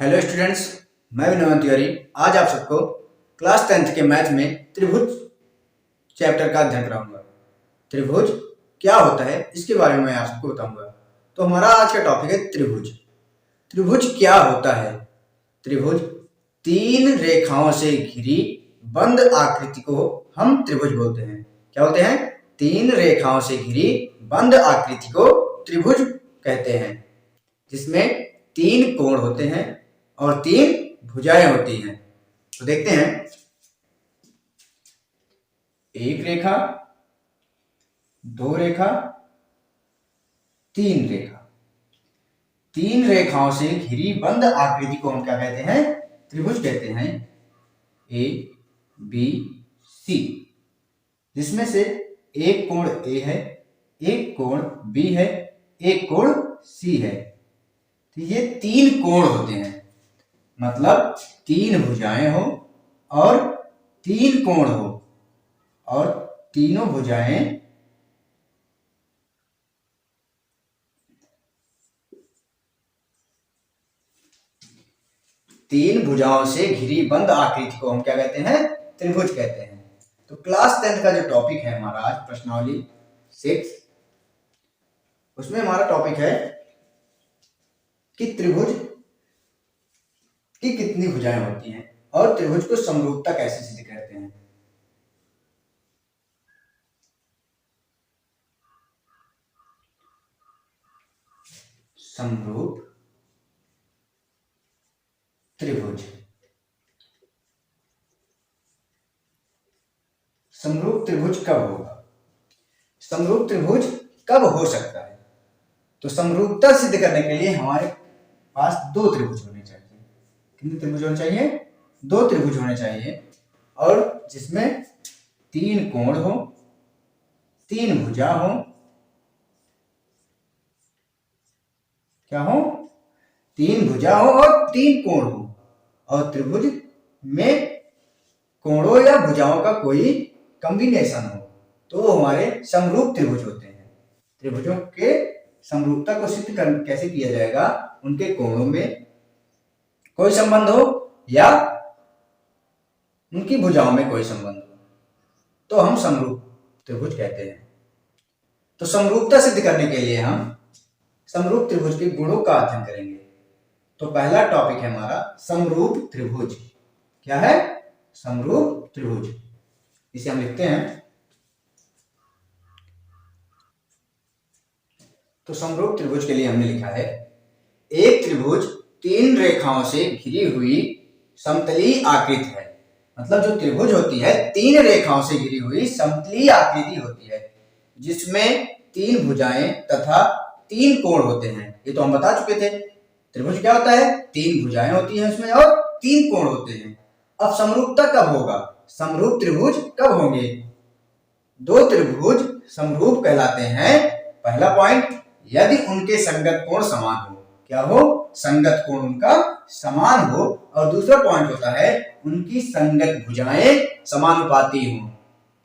Hello students, मैं विनोद तिवारी आज आप सबको क्लास 10th के मैथ में त्रिभुज चैप्टर का अध्ययन कराऊंगा। त्रिभुज क्या होता है इसके बारे में मैं आप सबको बताऊंगा। तो हमारा आज का टॉपिक है त्रिभुज। त्रिभुज क्या होता है? त्रिभुज तीन रेखाओं से घिरी बंद आकृति को हम त्रिभुज बोलते हैं। क्या बोलते हैं? तीन रेखाओं से घिरी बंद आकृति को त्रिभुज कहते हैं, जिसमें तीन कोण होते हैं और तीन भुजाएं होती हैं। तो देखते हैं, एक रेखा, दो रेखा, तीन रेखा। तीन रेखाओं से घिरी बंद आकृति को हम क्या कहते हैं? त्रिभुज कहते हैं। ए बी सी, जिसमें से एक कोण ए है, एक कोण बी है, एक कोण सी है। तो ये तीन कोण होते हैं, मतलब तीन भुजाएं हो और तीन कोण हो और तीनों भुजाएं तीन भुजाओं से घिरी बंद आकृति को हम क्या कहते हैं? त्रिभुज कहते हैं। तो क्लास 10th का जो टॉपिक है हमारा आज प्रश्नावली 6, उसमें हमारा टॉपिक है कि त्रिभुज की कितनी भुजाएं होती हैं और त्रिभुज को समरूपता कैसे सिद्ध करते हैं। समरूप त्रिभुज। समरूप त्रिभुज कब होगा? समरूप त्रिभुज कब हो सकता है? तो समरूपता सिद्ध करने के लिए हमारे पास दो त्रिभुज होने चाहिए। कितने त्रिभुज होने चाहिए? दो त्रिभुज होने चाहिए, और जिसमें तीन कोण हो, तीन भुजा हो। क्या हो? तीन भुजा हो और तीन कोण हो, और त्रिभुज में कोणों या भुजाओं का कोई कॉम्बिनेशन हो, तो वो हमारे समरूप त्रिभुज होते हैं। त्रिभुजों के समरूपता को सिद्ध कैसे किया जाएगा? उनके कोणों में कोई संबंध हो या उनकी भुजाओं में कोई संबंध हो, तो हम समरूप त्रिभुज कहते हैं। तो समरूपता सिद्ध करने के लिए हम समरूप त्रिभुज के गुणों का अध्ययन करेंगे। तो पहला टॉपिक है हमारा समरूप त्रिभुज। क्या है? समरूप त्रिभुज। इसे हम लिखते हैं। तो समरूप त्रिभुज के लिए हमने लिखा है, एक त्रिभुज तीन रेखाओं से घिरी हुई समतलीय आकृति है। मतलब जो त्रिभुज होती है तीन रेखाओं से घिरी हुई समतलीय आकृति होती है, जिसमें तीन भुजाएं तथा तीन कोण होते हैं। ये तो हम बता चुके थे। त्रिभुज क्या होता है? तीन भुजाएं होती हैं उसमें और तीन कोण होते हैं। अब समरूपता कब होगा? समरूप त्रिभुज कब होंगे? दो त्रिभुज समरूप कहलाते हैं। पहला पॉइंट, यदि उनके संगत कोण समान हो। क्या हो? संगत कोण उनका समान हो। और दूसरा पॉइंट होता है उनकी संगत भुजाएं समानुपाती हो।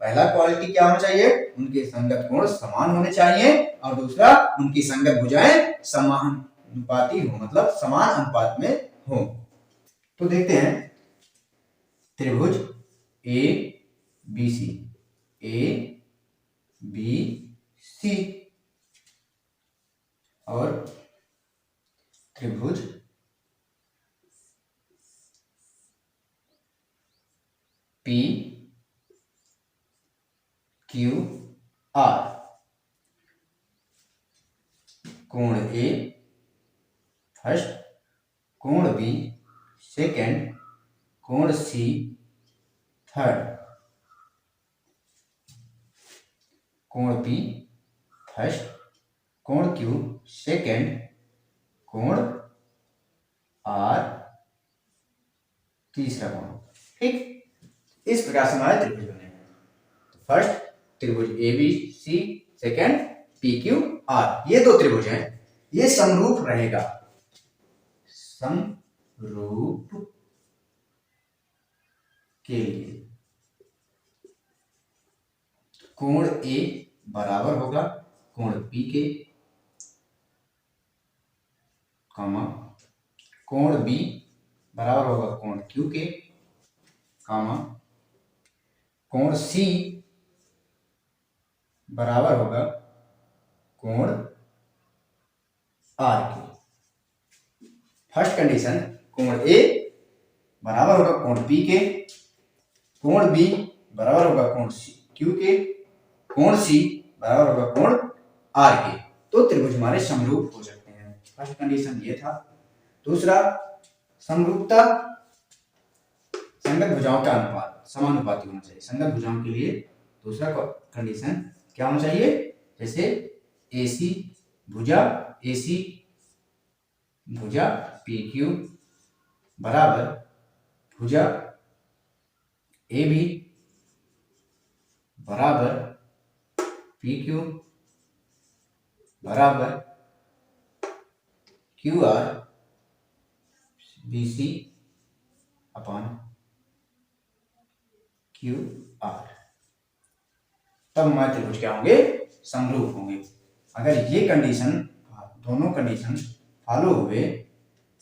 पहला क्वालिटी क्या होना चाहिए? उनके संगत कोण समान होने चाहिए, और दूसरा उनकी संगत भुजाएं समानुपाती हो, मतलब समान अनुपात में हो। तो देखते हैं, त्रिभुज A B C, A B सी, और त्रिभुज पी क्यू आर। कोण ए फर्स्ट, कोण बी सेकेंड, कोण सी थर्ड। कोण पी फर्स्ट, कोण क्यू सेकेंड, कोण आर तीसरा कोण। ठीक, इस प्रकार से हमारे त्रिभुज बने हैं। फर्स्ट त्रिभुज A B C, second P Q R. ये दो त्रिभुज हैं, ये समरूप रहेगा। समरूप के लिए कोण ए बराबर होगा कोण पी के, कोण बी बराबर होगा कोण क्यू के, कामा कोण सी बराबर होगा कोण आर के। फर्स्ट कंडीशन, कोण ए बराबर होगा कोण पी के, कोण बी बराबर होगा कोण सी क्यू के, कोण सी बराबर होगा कोण आर के। तो त्रिभुज हमारे समरूप हो सकते हैं। फर्स्ट कंडीशन ये था। दूसरा, समरूपता, संगत भुजाओं का अनुपात समानुपाती होना चाहिए। संगत भुजाओं के लिए दूसरा कंडीशन क्या होना चाहिए, जैसे एसी भुजा पी क्यू बराबर भुजा ए बी बराबर पी क्यू बराबर Q R B C upon Q R. तब हमारे त्रिभुज क्या होंगे, समरूप होंगे। अगर ये कंडीशन, दोनों कंडीशन फॉलो हुए,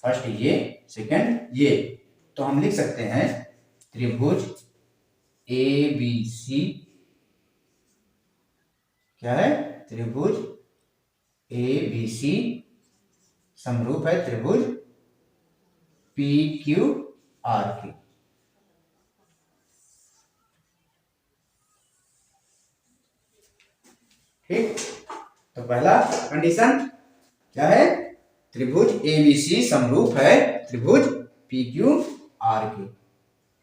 फर्स्ट ये सेकंड ये, तो हम लिख सकते हैं त्रिभुज ए बी सी क्या है, त्रिभुज ए बी सी समरूप है त्रिभुज पी क्यू आर के। ठीक, तो पहला कंडीशन क्या है, त्रिभुज एबीसी समरूप है त्रिभुज पी क्यू आर के।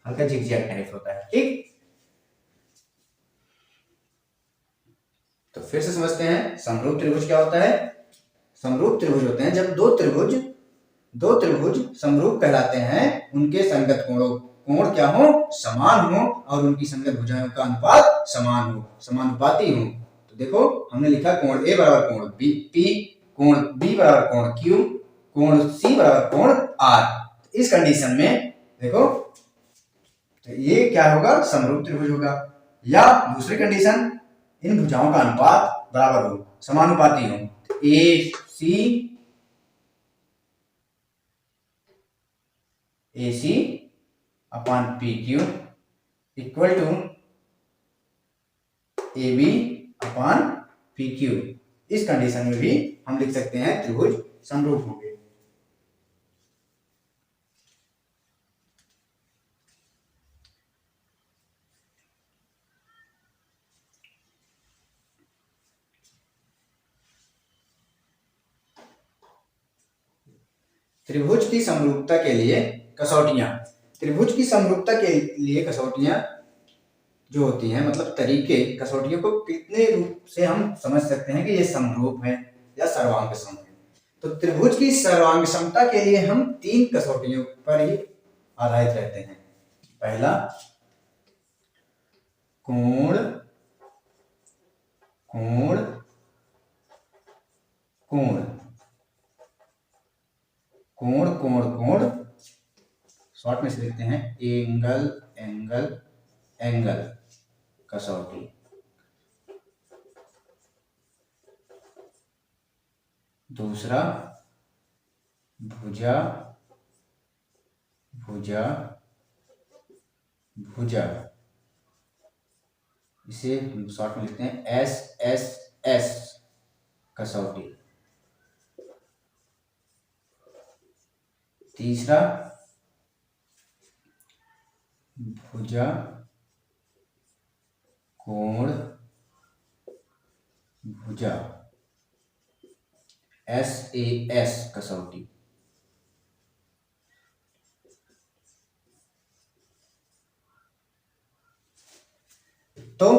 हल्का झिकझैक टाइप होता है। ठीक, तो फिर से समझते हैं समरूप त्रिभुज क्या होता है। समरूप त्रिभुज होते हैं जब दो त्रिभुज समरूप कहलाते हैं, उनके संगत कोण क्या हो, समान हो, और उनकी संगत भुजाओं का अनुपात समान हो, समानुपाती हो। तो देखो हमने लिखा कोण ए बराबर कोण बी पी, कोण बी बराबर कोण क्यू, कोण सी बराबर कोण आर। इस कंडीशन में देखो तो ये क्या होगा, समरूप त्रिभुज होगा। या दूसरी कंडीशन, इन भुजाओं का अनुपात बराबर हो, समानुपाती हो। A C upon P Q equal to A B upon P Q. इस कंडीशन में भी हम लिख सकते हैं त्रिभुज समरूप होंगे। त्रिभुज की समरूपता के लिए कसौटियां, त्रिभुज की समरूपता के लिए कसौटियां जो होती हैं, मतलब तरीके, कसौटियों को कितने रूप से हम समझ सकते हैं कि ये समरूप है या सर्वांग सम है। तो त्रिभुज की सर्वांग समता के लिए हम तीन कसौटियों पर ही आधारित रहते हैं। पहला, कोण कोण कोण कोण कोण कोण शॉर्ट में से लिखते हैं एंगल एंगल एंगल कसौटी। दूसरा, भुजा भुजा भुजा, इसे शॉर्ट में लिखते हैं एस एस एस कसौटी। तीसरा, भुजा कोण भुजा SAS कसौटी। तो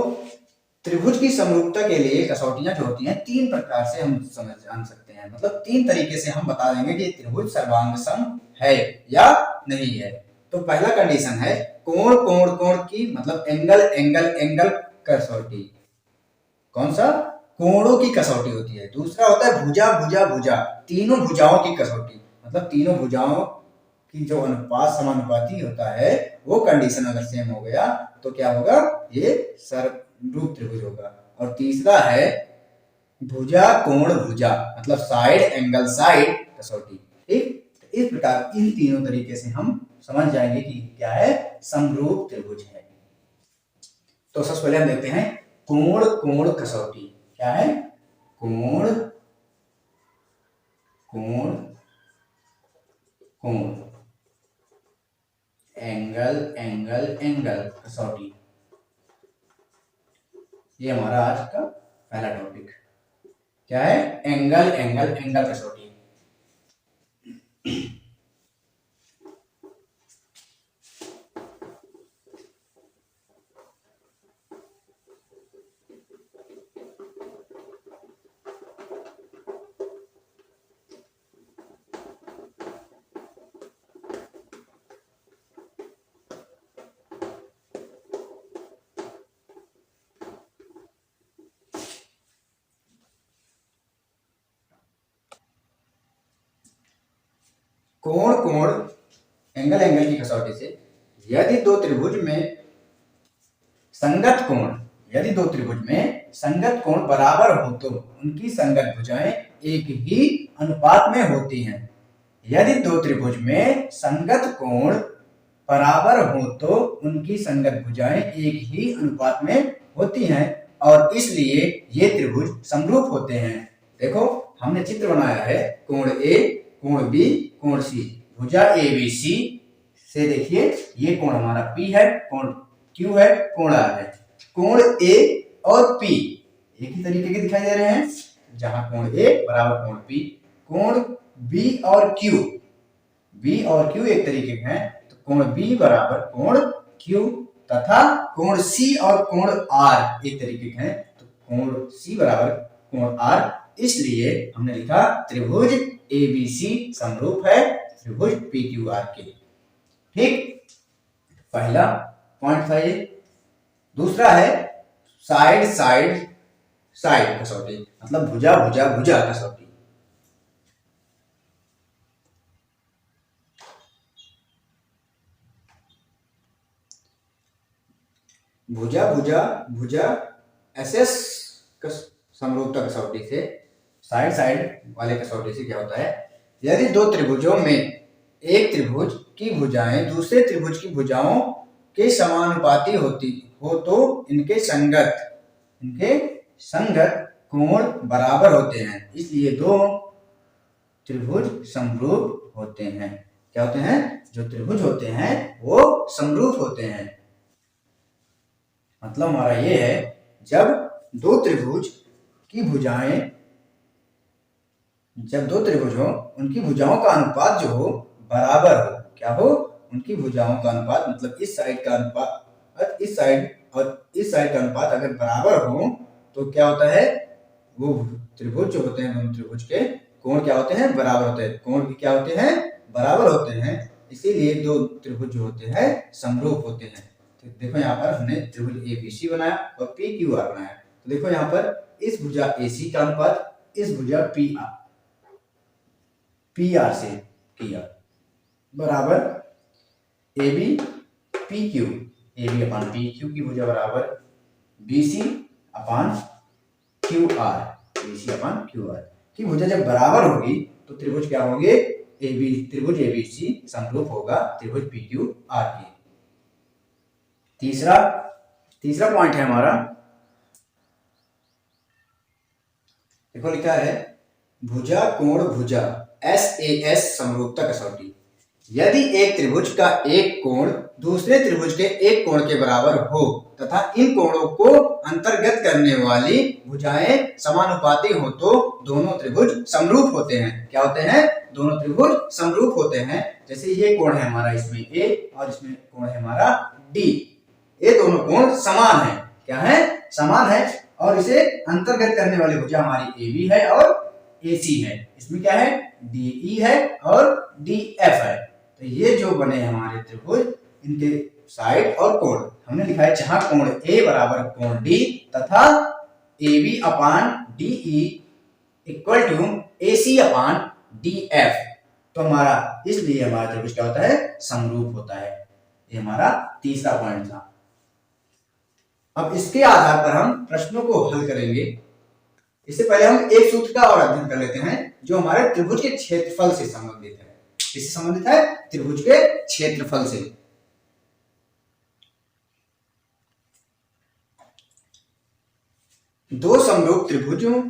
त्रिभुज की समरूपता के लिए कसौटियां जो होती हैं तीन प्रकार से हम जान सकते हैं, मतलब तीन तरीके से हम बता देंगे कि त्रिभुज सर्वांग सम है या नहीं है। तो पहला कंडीशन है कोण कोण कोण की, मतलब एंगल एंगल एंगल कसौटी, कौन सा, कोणों की कसौटी होती है। दूसरा होता है भुजा भुजा भुजा, तीनों भुजाओं की कसौटी, मतलब तीनों भुजाओं की जो अनुपात समानुपाती होता है, वो कंडीशन अगर सेम हो गया तो क्या होगा, ये समरूप त्रिभुज होगा। और तीसरा है भुजा कोण भुजा, मतलब साइड एंगल साइड कसौटी। ठीक, इस प्रकार इन तीनों तरीके से हम समझ जाएंगे कि क्या है, समरूप त्रिभुज है। तो सबसे पहले हम देखते हैं कोण कोण कसौटी। क्या है? कोण कोण कोण, एंगल एंगल एंगल कसौटी। ये हमारा आज का पहला टॉपिक क्या है, एंगल एंगल एंगल कसौटी। कोण कोण एंगल एंगल की कसौटी से यदि दो त्रिभुज में संगत कोण, यदि दो त्रिभुज में संगत कोण बराबर हो तो उनकी संगत भुजाएं एक ही अनुपात में होती हैं। यदि दो त्रिभुज में संगत कोण बराबर हो तो उनकी संगत भुजाएं एक ही अनुपात में होती हैं और इसलिए ये त्रिभुज समरूप होते हैं। देखो हमने चित्र बनाया है, कोण ए, कोण बी, कोण सी, भुजा ए बी सी से देखिए ये कोण हमारा पी है, कोण क्यू है, कोण आर है। कोण ए और पी एक ही तरीके के दिखाई दे रहे हैं, जहां कोण ए बराबर कोण पी। कोण बी और क्यू, बी और क्यू एक तरीके के हैं, तो कोण बी बराबर कोण क्यू, तथा कोण सी और कोण आर एक तरीके के हैं, तो कोण सी बराबर कोण आर। इसलिए हमने लिखा त्रिभुज एबीसी समरूप है त्रिभुज पीक्यूआर के। ठीक, पहला पॉइंट था ये। दूसरा है साइड साइड साइड कसौटी, मतलब भुजा भुजा भुजा कसौटी। भुजा भुजा भुजा एसएस समरूपता कसौटी से, साइड साइड वाले कसौटी से क्या होता है, यदि दो त्रिभुजों में एक त्रिभुज की भुजाएं दूसरे त्रिभुज की भुजाओं के समानुपाती होती हो तो इनके संगत कोण बराबर होते हैं, इसलिए दो त्रिभुज समरूप होते हैं। क्या होते हैं? जो त्रिभुज होते हैं वो समरूप होते हैं। मतलब हमारा ये है, जब दो त्रिभुज की भुजाएं, जब दो त्रिभुज हो उनकी भुजाओं का अनुपात जो हो बराबर हो। क्या हो? उनकी भुजाओं का अनुपात, मतलब इस साइड का अनुपात इस साइड और इस साइड का अनुपात अगर बराबर हो तो क्या होता है, वो त्रिभुज जो होते हैं, दोनों त्रिभुज के कोण क्या होते हैं, बराबर होते हैं। कोण भी क्या होते हैं, बराबर होते हैं, इसीलिए दो त्रिभुज जो होते हैं समरूप होते हैं। तो देखो यहाँ पर हमने त्रिभुज एबीसी बनाया और पी क्यू आर बनाया। तो देखो यहाँ पर इस भुजा एसी का अनुपात इस भुजा पी आर से किया बराबर A B P Q, A B upon P Q की भुजा बराबर B C upon Q R, B C upon Q R की भुजा जब बराबर होगी तो त्रिभुज क्या होंगे, ए बी, त्रिभुज ए बी सी समरूप होगा त्रिभुज पी क्यू आर की। तीसरा पॉइंट है हमारा, देखो लिखा है भुजा कोण भुजा एस समरूपता कसौटी। यदि एक त्रिभुज का एक कोण दूसरे त्रिभुज के एक कोण के बराबर हो तथा इन कोणों को अंतर्गत करने वाली भुजाएं समानुपाती हो तो दोनों त्रिभुज समरूप होते हैं। क्या होते हैं? दोनों त्रिभुज समरूप होते हैं। जैसे ये कोण है हमारा, इसमें ए और इसमें कोण है हमारा डी, ये दोनों कोण समान है। क्या है? समान है। और इसे अंतर्गत करने वाली भुजा हमारी ए बी है और ए सी है। इसमें क्या है? डी ई है और डी एफ है। तो ये जो बने हमारे त्रिभुज, इनके साइड और कोण हमने लिखा है, जहां कोण ए बराबर कोण डी तथा A B upon D E equal to A C upon D F, तो हमारा इसलिए हमारा त्रिभुज क्या होता है, समरूप होता है। ये हमारा तीसरा पॉइंट था। अब इसके आधार पर हम प्रश्नों को हल करेंगे। इससे पहले हम एक सूत्र का और अध्ययन कर लेते हैं जो हमारे त्रिभुज के क्षेत्रफल से संबंधित है। किससे संबंधित है? त्रिभुज के क्षेत्रफल से। दो समरूप त्रिभुजों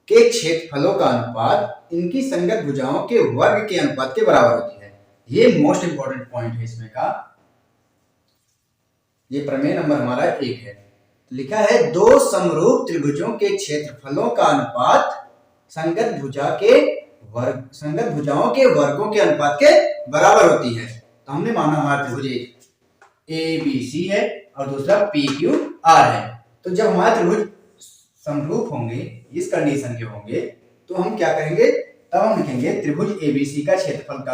के क्षेत्रफलों का अनुपात इनकी संगत भुजाओं के वर्ग के अनुपात के बराबर होती है। ये मोस्ट इंपॉर्टेंट पॉइंट है इसमें का। ये प्रमेय नंबर हमारा 1 है। लिखा है दो समरूप त्रिभुजों के क्षेत्रफलों का अनुपात संगत भुजाओं के वर्गों के अनुपात के बराबर होती है। तो हमने माना हमारा त्रिभुज ए बी सी है और दूसरा पी क्यू आर है। तो जब हमारे त्रिभुज समरूप होंगे, इस कंडीशन के होंगे, तो हम क्या करेंगे? तब हम लिखेंगे त्रिभुज एबीसी का क्षेत्रफल का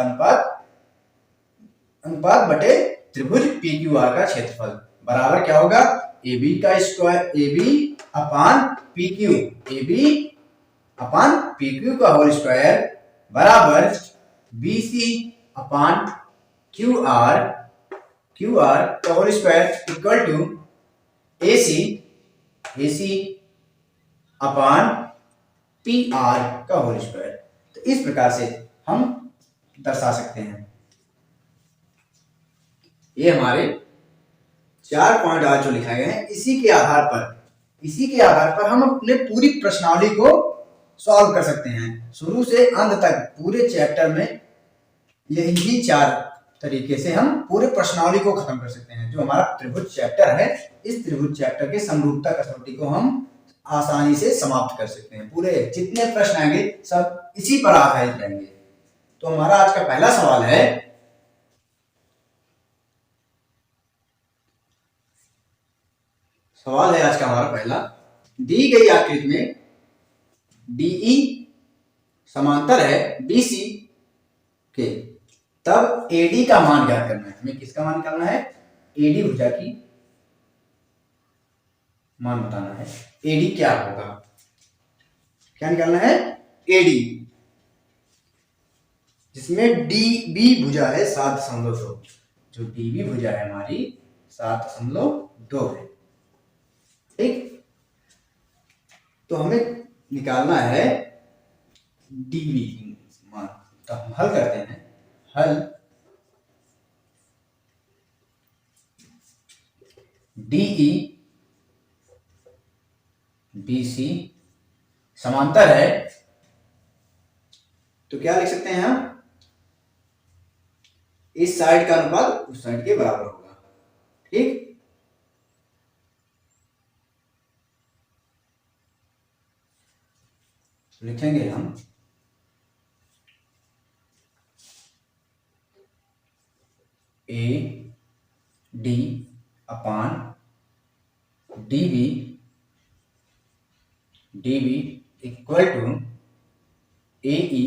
अनुपात बटे त्रिभुज पी क्यू आर का क्षेत्रफल बराबर क्या होगा? AB का स्क्वायर, AB अपान PQ का होल स्क्वायर बराबर BC अपान QR का whole square equal to AC upon PR का होल स्क्वायर। तो इस प्रकार से हम दर्शा सकते हैं। ये हमारे 4 पॉइंट आज जो लिखाए गए हैं, इसी के आधार पर हम अपने पूरी प्रश्नावली को सॉल्व कर सकते हैं। शुरू से अंत तक पूरे चैप्टर में यही 4 तरीके से हम पूरे प्रश्नावली को खत्म कर सकते हैं। जो हमारा त्रिभुज चैप्टर है, इस त्रिभुज चैप्टर के समरूपता कसौटी को हम आसानी से समाप्त कर सकते हैं। पूरे जितने प्रश्न आएंगे सब इसी पर आधारित रहेंगे। तो हमारा आज का पहला सवाल है, आज का हमारा पहला, दी गई आकृति में DE समांतर है BC के, तब AD का मान ज्ञात करना है। हमें किसका मान निकालना है? AD भुजा की मान बताना है। AD क्या होगा? क्या निकालना है? AD, जिसमें DB भुजा है 7.2। जो DB भुजा है हमारी 7.2 है। ठीक, तो हमें निकालना है DB मान। तो हम हल करते हैं। हल DE BC समांतर है, तो क्या लिख सकते हैं हम? इस साइड का अनुपात उस साइड के बराबर होगा। ठीक, लिखेंगे हम AD upon DB equal to AE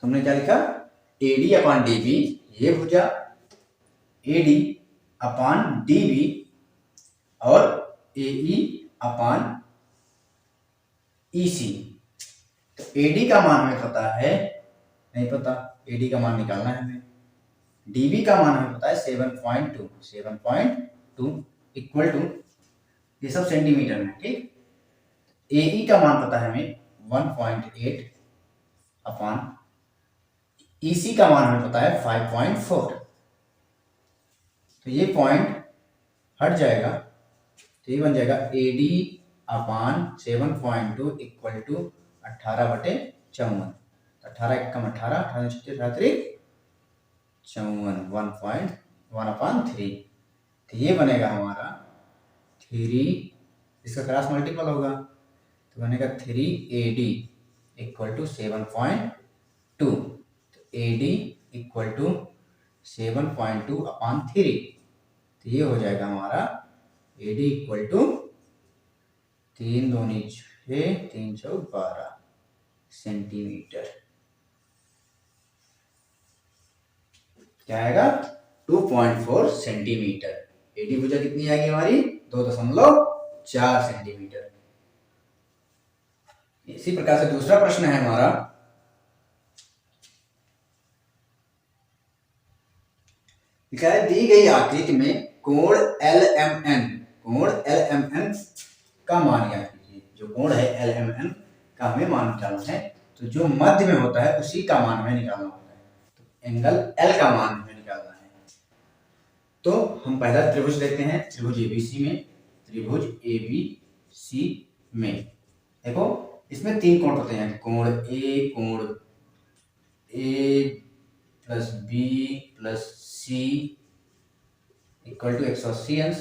तुमने क्या लिखा? AD अपान DB ये भुजा, AD अपान DB और AE अपान EC। तो AD का मान हमें पता है, नहीं पता, AD का मान निकालना है हमें। DB का मान हमें पता है 7.2 इक्वल टू, ये सब सेंटीमीटर में। ठीक, AE का मान पता है हमें 1.8 अपान EC का मान हमें पता है 5.4। तो ये पॉइंट हट जाएगा, तो ये बन जाएगा AD अपान 7.2 इक्वल टू 18/54। 18 एकम 18, 18 54, 1/3। तो ये बनेगा हमारा 3, इसका क्रॉस मल्टीपल होगा तो बनेगा 3AD इक्वल टू 7.2। तो AD इक्वल टू 7.2/3। तो ये हो जाएगा हमारा AD इक्वल टू 3 दूनी 6, 3 चौक 12 सेंटीमीटर। क्या आएगा? 2.4 सेंटीमीटर। एडी भुजा कितनी आएगी हमारी? 2.4 सेंटीमीटर। इसी प्रकार से दूसरा प्रश्न है हमारा, लिखा है दी गई आकृति में कोण LMN, कोण LMN का मान ज्ञात कीजिए। जो कोण है LMN का हमें मान निकालना है, तो जो मध्य में होता है उसी का मान हमें निकालना होता है। तो एंगल L का मान हमें निकालना है। तो हम पहला त्रिभुज देखते हैं, त्रिभुज ABC में, त्रिभुज ABC में देखो इसमें तीन कोण होते हैं, कोण A plus B plus C equal to 180 अंश।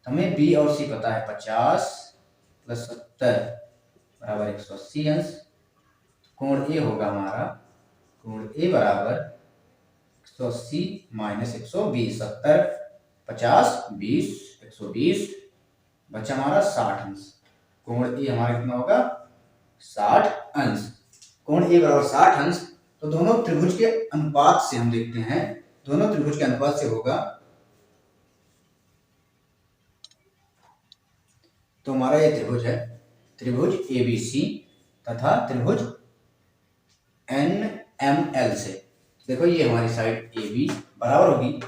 हमें B और C पता है, 50 प्लस 70 बराबर 180 अंश। कोण A होगा हमारा, कोण A बराबर 180 माइनस 120, 70 50 20 120 बचा हमारा 60 अंश। कोण A हमारा कितना होगा 60 अंश। कोण A बराबर 60 अंश। तो दोनों त्रिभुज के अनुपात से हम देखते हैं, दोनों त्रिभुज के अनुपात से होगा, तो हमारा ये त्रिभुज है, त्रिभुज ABC तथा त्रिभुज NML से। देखो ये हमारी साइड AB बराबर होगी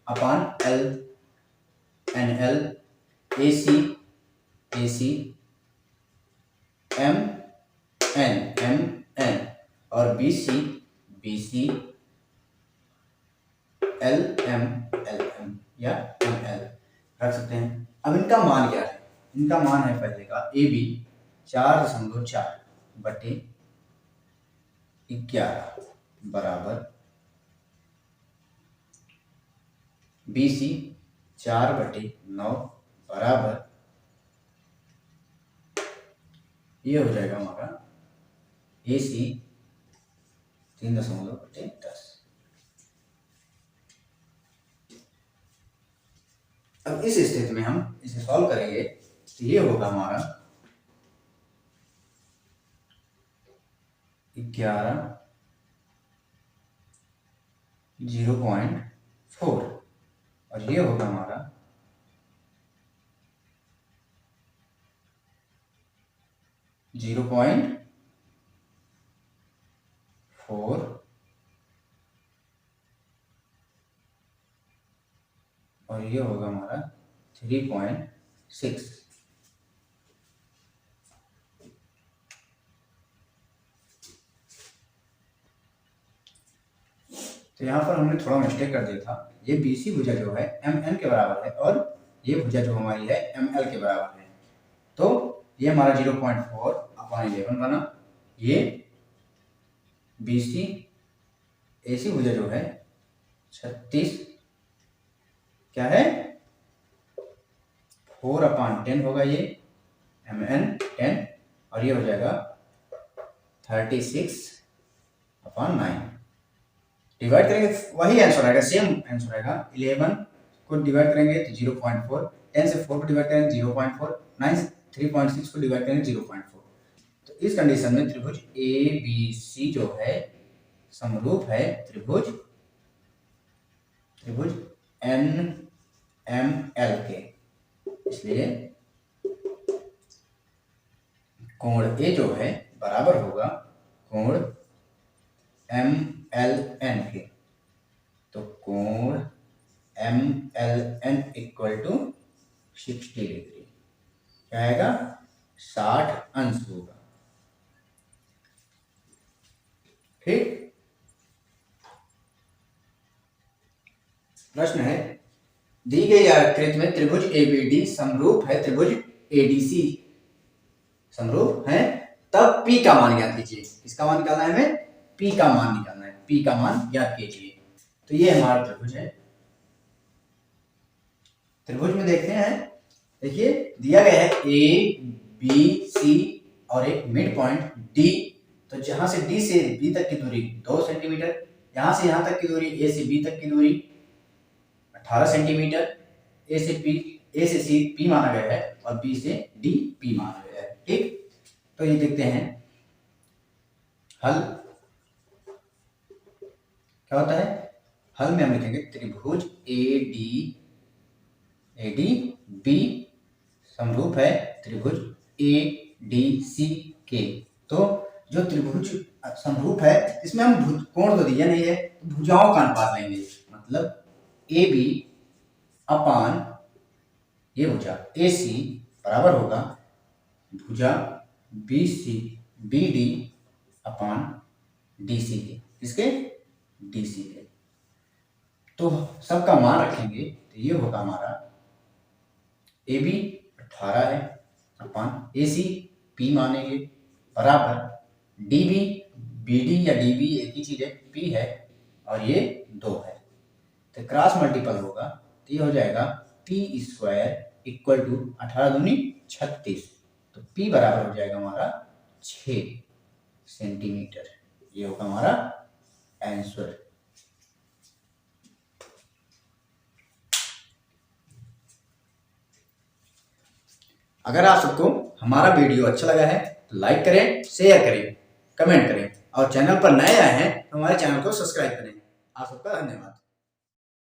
अपान L NL AC MN और BC LM या ML रख सकते हैं। अब इनका मान क्या है, इनका मान है पहले का AB 4.4 बटे 11 बराबर BC 4/9 बराबर, ये हो जाएगा हमारा AC 3.10। अब इस स्थिति में हम इसे सॉल्व करेंगे, तो ये होगा हमारा 0.4 और ये होगा हमारा 0.4 और ये होगा हमारा 3.6। तो यहाँ पर हमने थोड़ा मिस्टेक कर दिया था, ये BC भुजा जो है MN के बराबर है और ये भुजा जो हमारी है ML के बराबर है। तो ये हमारा 0.4/11 बना। ये BC AC भुजा जो है 36 क्या है 4/10 होगा, ये MN 10 और ये हो जाएगा 36/9। डिवाइड करेंगे वही आंसर आएगा, सेम आंसर आएगा। 11 को डिवाइड करेंगे तो 0.4, 10 से 4 को डिवाइड करेंगे 0.4, 9 से 3.6 को डिवाइड करेंगे 0.4। तो इस कंडीशन में त्रिभुज ABC जो है समरूप है त्रिभुज NML के, इसलिए कोण A जो है बराबर होगा कोण MLN के। तो कोण MLN इक्वल टू 60 डिग्री क्या आएगा 60 अंश होगा। ठीक, प्रश्न है दी गई आकृति में त्रिभुज ABD समरूप है त्रिभुज ADC समरूप है, तब P का मान ज्ञात कीजिए। किसका मान निकालना है हमें, P का मान निकालना है, P का मान ज्ञात कीजिए। तो ये हमारा त्रिभुज है। त्रिभुज में देखते हैं, देखिए दिया गया है ABC और एक मिड पॉइंट D। तो जहां से D से B तक की दूरी 2 सेंटीमीटर, यहां से यहां तक की दूरी A से B तक की दूरी 18 सेंटीमीटर, A से C P माना गया है और B से D P माना गया है। ठीक, तो ये देखते हैं हल क्या होता है। हल में हम लिखेंगे त्रिभुज ADB समरूप है त्रिभुज ADC के। तो जो त्रिभुज समरूप है इसमें हम कोण तो दिया नहीं है, तो भुजाओं का अनुपात लेंगे। मतलब AB अपान ये भुजा AC बराबर होगा भुजा BC BD अपान DC के, इसके DC के। तो सबका मान रखेंगे तो ये होगा हमारा AB 18 है अपान AC P मानेंगे बराबर DB BD या DB एक ही चीज है, P है और ये 2 है, तो क्रॉस मल्टीपल होगा तो ये हो जाएगा P² इक्वल टू 18 दूनी 36, तो P बराबर हो जाएगा हमारा 6 सेंटीमीटर। ये होगा हमारा आंसर। अगर आप सबको हमारा वीडियो अच्छा लगा है तो लाइक करें, शेयर करें, कमेंट करें और चैनल पर नए आए हैं तो हमारे चैनल को सब्सक्राइब करें। आप सबका धन्यवाद।